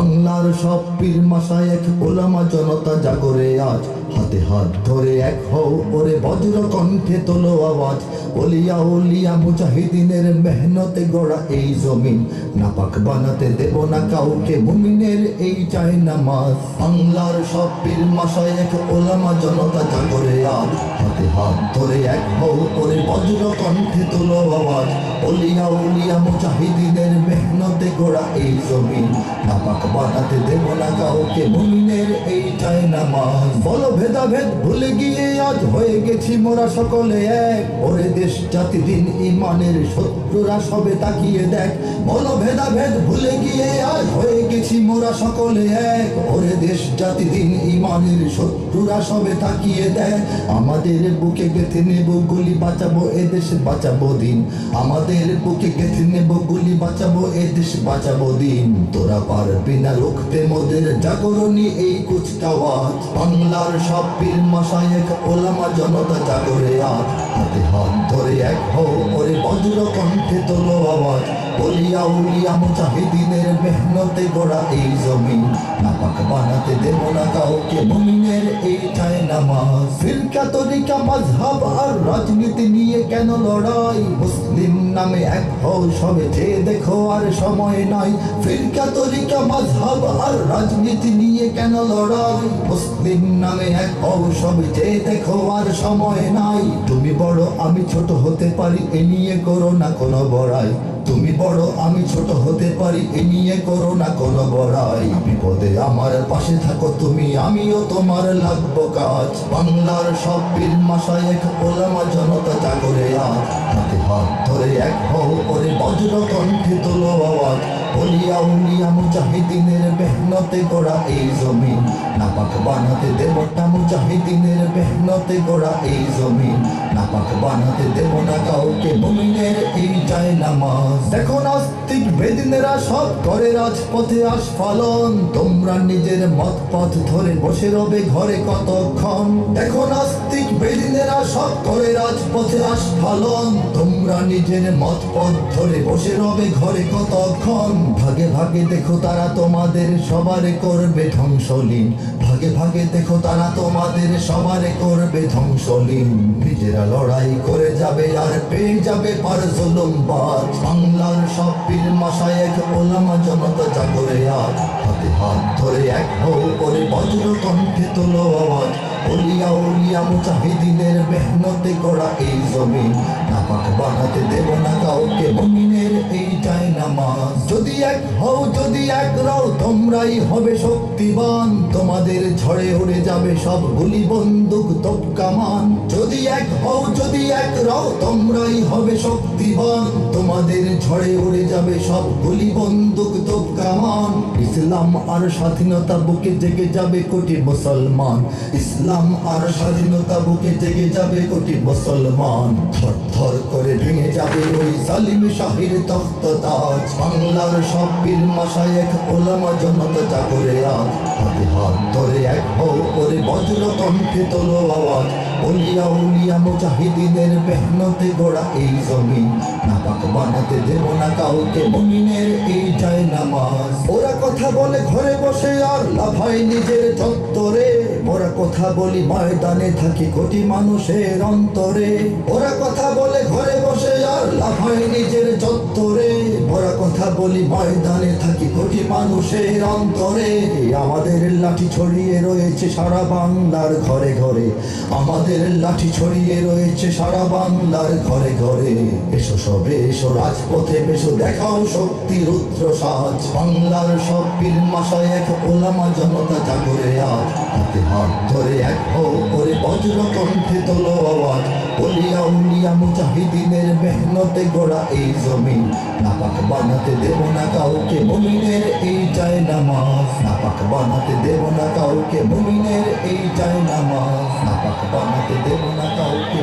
বাংলার সব পীর মাশায়েখ ওলামা জনতা জাগরে আজ, হাতে হাত ধরে এক হও ওরে বজ্র কণ্ঠে তোলো আওয়াজ। ওলিয়া উলিয়া মুজাহিদিনের মেহনতে গড়া এই জমিন, নাপাক বানাতে দেব না কাউকে, মুমিনের এই চাই নামাজ। বাংলার সব পীর মাশায়েখ ওলামা জনতা জাগরে আজ, হাতে হাত ধরে এক হও ওরে বজ্র কণ্ঠে তোলো আওয়াজ। ওলিয়া উলিয়া মুজাহিদিনের মেহনতে গড়া এই জমিন, নাপাক বানাতে দেব না কাউকে, মুমিনের এই চাই নামাজ। বলো ভেদাভেদ ভুলে গিয়ে আজ হয়ে গেছি মোরা সকলে এক, ওরে দেশ জাতি দিন ইমানের শত্রুরা সবে তাকিয়ে দেখ। বলো ভেদাভেদ ভুলে গিয়ে আজ হয়ে গেছি মোরা সকলে এক, ওরে দেশ জাতি দিন ইমানের শত্রুরা সবে তাকিয়ে দেখ। আমাদের বুকে গেঁথে নেব গুলি, বাঁচাবো এ দেশ বাঁচাবো দিন। আমাদের বুকে গেঁথে নেব গুলি, বাঁচাবো এ দেশ বাঁচাবো দিন। তোরা পারবি না রুখতে মোদের জাগরণী এই কুচকাওয়াজ। বাংলার সব পীর মাশায়েখ ওলামা জনতা জাগরে আজ, হাতে হাত ধরে এক হও ওরে বজ্র কণ্ঠে তোলো আওয়াজ। ওলিয়া উলিয়া মুজাহিদিনের মেহনতে গড়া এই জমিন, নাপাক বানাতে দেব না কাউকে, মুমিনের এই চাই নামাজ। ফিরকা তরিকা মাযহাব আর রাজনীতি নিয়ে কেন লড়াই, মুসলিম নামে এক হও সবে চেয়ে দেখো আর সময় নাই। ফিরকা তরিকা মাযহাব আর রাজনীতি নিয়ে কেন লড়াই, মুসলিম নামে এক হও সবে চেয়ে দেখো আর সময় নাই। তুমি বড় আমি ছোট হতে পারি, এ নিয়ে করো না কোনো বড়াই। তুমি বড় আমি ছোট হতে পারি, এ নিয়ে করো না কোনো বড়াই। বিপদে আমার পাশে থাকো তুমি, আমিও তোমার লাগবো কাজ। বাংলার সব পীর মাশায়েখ ওলামা জনতা জাগরে আজ, হাতে হাত ধরে এক হও ওরে বজ্র কণ্ঠে তোলো আওয়াজ। ওলিয়া উলিয়া মুজাহিদিনের মেহনতে গড়া এই জমিন, নাপাক বানাতে দেব না মুজাহিদিনের মেহনতে গড়া এই জমিন, নাপাক বানাতে দেব না কাউকে, মুমিনের এই চাই নামাজ। দেখো নাস্তিক বেদিনেরা সব করে রাজপথে আস্ফালন, তোমরা নিজের মত পথ ধরে বসে রবে ঘরে কতক্ষণ। দেখো নাস্তিক বেদিনেরা সব করে রাজপথে আস্ফালন, তোমরা নিজের মত পথ ধরে বসে রবে ঘরে কতক্ষণ। ভাগে ভাগে দেখো তারা তোমাদের সবারে করবে ধ্বংসলীন, ভাগে ভাগে দেখো তারা তোমাদের সবারে করবে ধ্বংসলীন। নিজেরা লড়াই করে যাবে আর পেয়ে যাবে পার জুলুমবাজ। বাংলার সব পীর মাশায়েখ ওলামা জনতা জাগরে আজ, হাতে হাত ধরে এক হও ওরে বজ্র কণ্ঠে তোলো আওয়াজ। ওলিয়া উলিয়া মুজাহিদিনের মেহনতে গড়া এই জমিন, নাপাক বানাতে দেব না কাউকে, মুমিনের এই চাই নামাজ। যদি এক হও যদি এক রও তোমরাই হবে শক্তিবান, তোমাদের ঝড়ে উড়ে যাবে সব গুলি বন্দুক তোপ কামান। যদি এক হও যদি এক রও তোমরাই হবে শক্তিবান, তোমাদের ঝড়ে উড়ে যাবে সব গুলি বন্দুক তোপ কামান। ইসলাম আর স্বাধীনতা বুকে জেগে যাবে কোটি মুসলমান, ইসলাম আর স্বাধীনতা বুকে জেগে যাবে কোটি মুসলমান। থর থর করে ভেঙে যাবে ওই জালিম শাহের তখ্ত তাজ। বাংলার সব পীর মাশায়েখ ওলামা জনতা জাগরে আজ, হাতে হাত ধরে এক হও ওরে বজ্র কণ্ঠে তোলো আওয়াজ। ওলিয়া উলিয়া মুজাহিদিনের মেহনতে গড়া এই জমিন, নাপাক বানাতে দেব না কাউকে, মুমিনের এই চাই নামাজ। ওরা কথা বলে ঘরে বসে আর লাফায় নিজের চত্বরে, ওরা কথা বলি ময়দানে থাকি কোটি মানুষের অন্তরে। ওরা কথা বলে ঘরে বসে আর লাফায় নিজের চত্বরে, ওরা কথা বলি ময়দানে থাকি কোটি মানুষের অন্তরে। আমাদের লাঠি ছড়িয়ে রয়েছে সারা বাংলার ঘরে ঘরে, আমাদের লাঠি ছড়িয়ে রয়েছে সারা বাংলার ঘরে ঘরে। এসো সবে এসো রাজপথে বেশো, দেখাও শক্তি রুদ্র সাজ। বাংলার সব পীর মাশায়েখ ওলামা জনতা জাগরে আজ, হাতে হাত ধরে এক হও ওরে বজ্র কণ্ঠে তোলো আওয়াজ। ওলিয়া উলিয়া মুজাহিদিনের মেহনতে গড়া এই জমিন, নাপাক বানাতে দেব না কাউকে, মুমিনের এই চাই নামাজ। নাপাক বানাতে দেব না কাউকে, মুমিনের এই চাই নামাজ। নাপাক বানাতে দেব না কাউকে।